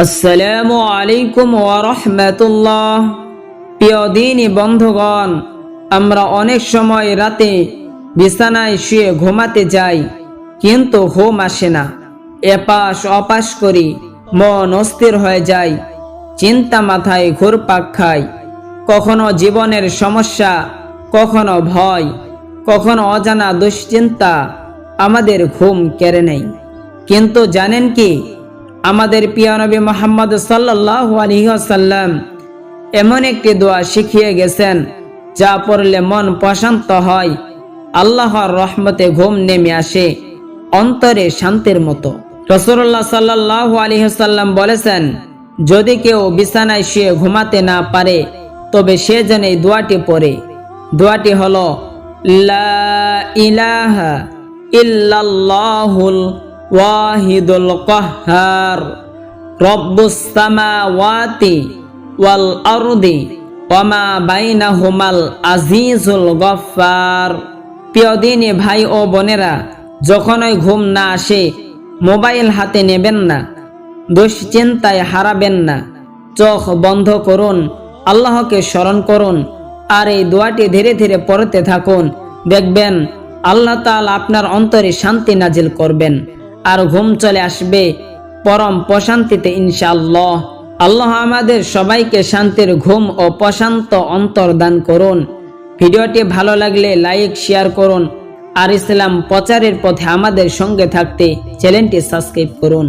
আসসালামু আলাইকুম ওয়া রাহমাতুল্লাহ। প্রিয় দিনী বন্ধুগণ, আমরা অনেক সময় রাতে বিছানায় শুয়ে ঘুমাতে যাই, কিন্তু ঘুম আসে না। এপাশ ওপাশ করি, মন অস্থির হয়ে যায়, চিন্তা মাথায় ঘুরপাক খায়। কখনো জীবনের সমস্যা, কখনো ভয়, কখনো অজানা দুশ্চিন্তা আমাদের ঘুম কেড়ে নেয়। কিন্তু জানেন কি, আমাদের প্রিয় নবী মুহাম্মদ সাল্লাল্লাহু আলাইহি ওয়াসাল্লাম এমন একটি দোয়া শিখিয়ে গেছেন, যা পড়লে মন প্রশান্ত হয়, আল্লাহর রহমতে ঘুম নেমে আসে, অন্তরে শান্তির মতো। রাসূলুল্লাহ সাল্লাল্লাহু আলাইহি ওয়াসাল্লাম বলেছেন, যদি কেউ বিছানায় শুয়ে ঘুমাতে না পারে, তবে সে যেন এই দোয়াটি পড়ে। দোয়াটি হলো, লা ইলাহা ইল্লাল্লাহুল ওয়াহিদুল কাহ্হার, রব্বুস সামাওয়াতি ওয়াল আরদি ওয়া মা বাইনাহুমাল আজিজুল গফফার। প্রিয় দিনী ভাই ও বোনেরা, যখনই ঘুম না আসে, মোবাইল হাতে নেবেন না, দুশ্চিন্তায় হারাবেন না। চোখ বন্ধ করুন, আল্লাহকে স্মরণ করুন, আর এই দোয়াটি ধীরে ধীরে পড়তে থাকুন। দেখবেন আল্লাহ তাআলা আপনার অন্তরে শান্তি নাজিল করবেন, আর ঘুম চলে আসবে পরম প্রশান্তিতে ইনশাআল্লাহ। আল্লাহ আমাদের সবাইকে শান্তির ঘুম ও প্রশান্ত অন্তর দান করুন। ভিডিওটি ভালো লাগলে লাইক, শেয়ার করুন, আর ইসলাম প্রচারের পথে আমাদের সঙ্গে থাকতে চ্যানেলটি সাবস্ক্রাইব করুন।